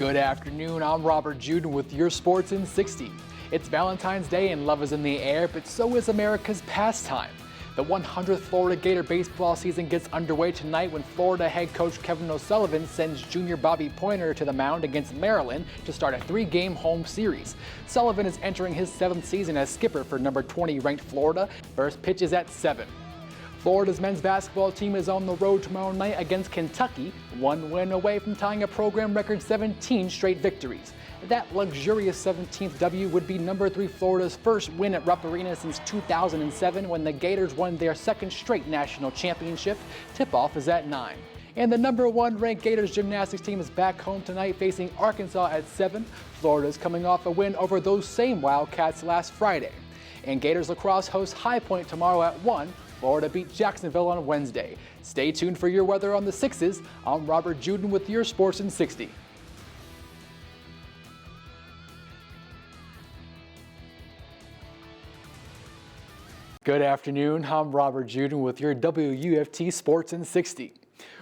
Good afternoon, I'm Robert Judin with your Sports in 60. It's Valentine's Day and love is in the air, but so is America's pastime. The 100th Florida Gator baseball season gets underway tonight when Florida head coach Kevin O'Sullivan sends junior Bobby Pointer to the mound against Maryland to start a 3-game home series. Sullivan is entering his 7th season as skipper for number 20 ranked Florida. First pitch is at 7. Florida's men's basketball team is on the road tomorrow night against Kentucky, one win away from tying a program record 17 straight victories. That luxurious 17th W would be number 3 Florida's first win at Rupp Arena since 2007 when the Gators won their 2nd straight national championship. Tip-off is at 9. And the number 1 ranked Gators gymnastics team is back home tonight facing Arkansas at 7. Florida is coming off a win over those same Wildcats last Friday. And Gators lacrosse hosts High Point tomorrow at 1. Florida beat Jacksonville on Wednesday. Stay tuned for your weather on the 6s. I'm Robert Judin with your Sports in 60. Good afternoon, I'm Robert Judin with your WUFT Sports in 60.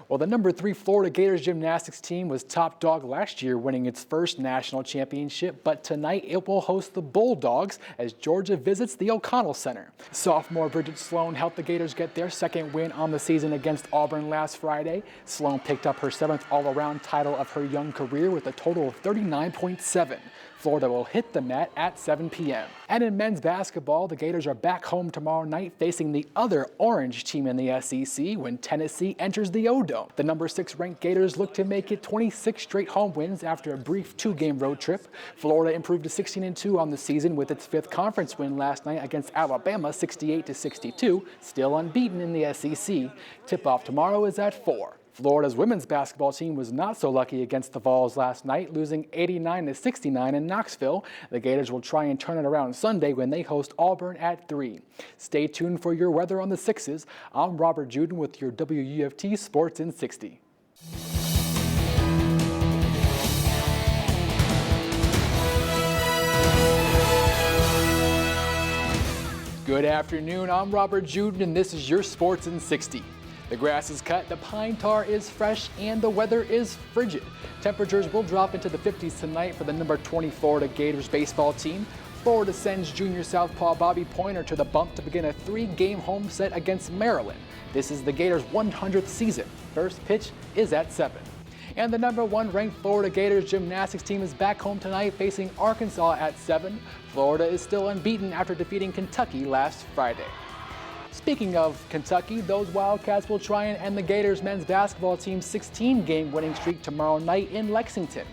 Well, the number 3 Florida Gators gymnastics team was top dog last year, winning its first national championship, but tonight it will host the Bulldogs as Georgia visits the O'Connell Center. Sophomore Bridget Sloan helped the Gators get their 2nd win on the season against Auburn last Friday. Sloan picked up her 7th all-around title of her young career with a total of 39.7. Florida will hit the mat at 7 p.m. And in men's basketball, the Gators are back home tomorrow night facing the other orange team in the SEC when Tennessee enters the O-Dome. The number 6 ranked Gators look to make it 26 straight home wins after a brief 2-game road trip. Florida improved to 16-2 on the season with its 5th conference win last night against Alabama 68-62, still unbeaten in the SEC. Tip-off tomorrow is at 4. Florida's women's basketball team was not so lucky against the Vols last night, losing 89-69 in Knoxville. The Gators will try and turn it around Sunday when they host Auburn at 3. Stay tuned for your weather on the 6s. I'm Robert Judin with your WUFT Sports in 60. Good afternoon, I'm Robert Judin and this is your Sports in 60. The grass is cut, the pine tar is fresh, and the weather is frigid. Temperatures will drop into the 50s tonight for the number 20 Florida Gators baseball team. Florida sends junior southpaw Bobby Pointer to the bump to begin a 3-game home set against Maryland. This is the Gators' 100th season. First pitch is at 7. And the number 1 ranked Florida Gators gymnastics team is back home tonight facing Arkansas at 7. Florida is still unbeaten after defeating Kentucky last Friday. Speaking of Kentucky, those Wildcats will try and end the Gators men's basketball team's 16-game winning streak tomorrow night in Lexington.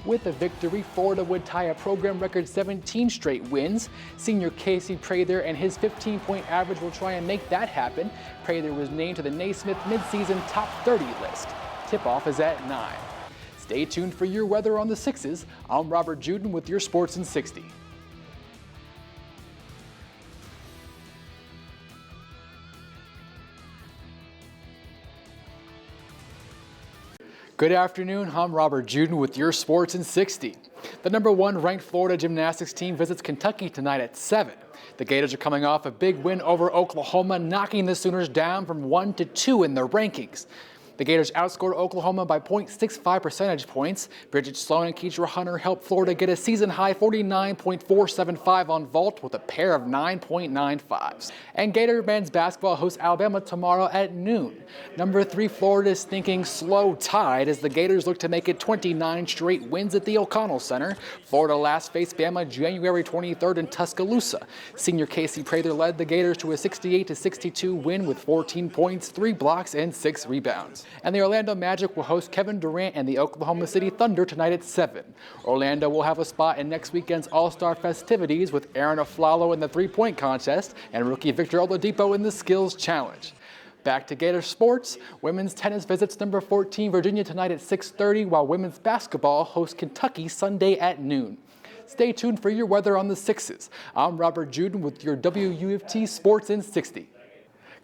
With a victory, Florida would tie a program record 17 straight wins. Senior Casey Prather and his 15-point average will try and make that happen. Prather was named to the Naismith midseason top 30 list. Tip-off is at 9. Stay tuned for your weather on the 6s. I'm Robert Judin with your Sports in 60. Good afternoon, I'm Robert Judin with your Sports in 60. The number 1 ranked Florida gymnastics team visits Kentucky tonight at 7. The Gators are coming off a big win over Oklahoma, knocking the Sooners down from 1 to 2 in the rankings. The Gators outscored Oklahoma by 0.65 percentage points. Bridget Sloan and Keitra Hunter helped Florida get a season-high 49.475 on vault with a pair of 9.95s. And Gator men's basketball hosts Alabama tomorrow at noon. Number 3 Florida is thinking slow tide as the Gators look to make it 29 straight wins at the O'Connell Center. Florida last faced Bama January 23rd in Tuscaloosa. Senior Casey Prather led the Gators to a 68-62 win with 14 points, 3 blocks, and 6 rebounds. And the Orlando Magic will host Kevin Durant and the Oklahoma City Thunder tonight at 7. Orlando will have a spot in next weekend's All-Star festivities with Aaron Aflalo in the 3-point contest and rookie Victor Oladipo in the Skills Challenge. Back to Gator sports, women's tennis visits number 14 Virginia tonight at 6:30, while women's basketball hosts Kentucky Sunday at noon. Stay tuned for your weather on the 6s. I'm Robert Judin with your WUFT Sports in 60.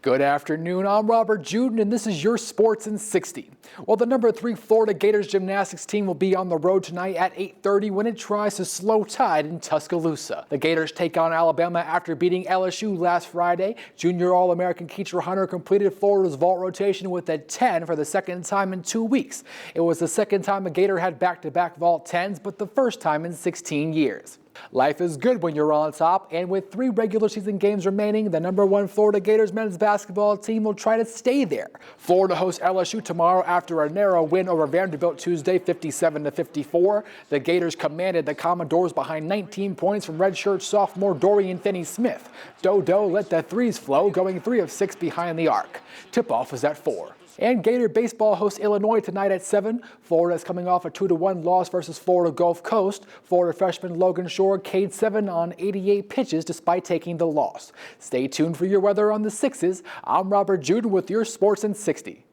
Good afternoon, I'm Robert Judin, and this is your Sports in 60. Well, the number 3 Florida Gators gymnastics team will be on the road tonight at 8:30 when it tries to slow tide in Tuscaloosa. The Gators take on Alabama after beating LSU last Friday. Junior All-American Keitra Hunter completed Florida's vault rotation with a 10 for the second time in 2 weeks. It was the second time a Gator had back-to-back vault 10s, but the first time in 16 years. Life is good when you're on top, and with 3 regular season games remaining, the number 1 Florida Gators men's basketball team will try to stay there. Florida hosts LSU tomorrow after a narrow win over Vanderbilt Tuesday, 57-54. The Gators commanded the Commodores behind 19 points from redshirt sophomore Dorian Finney-Smith. Dodo let the threes flow, going 3 of 6 behind the arc. Tip-off is at 4. And Gator baseball hosts Illinois tonight at 7. Florida is coming off a 2-1 loss versus Florida Gulf Coast. Florida freshman Logan Shore K'd 7 on 88 pitches despite taking the loss. Stay tuned for your weather on the 6s. I'm Robert Judin with your Sports in 60.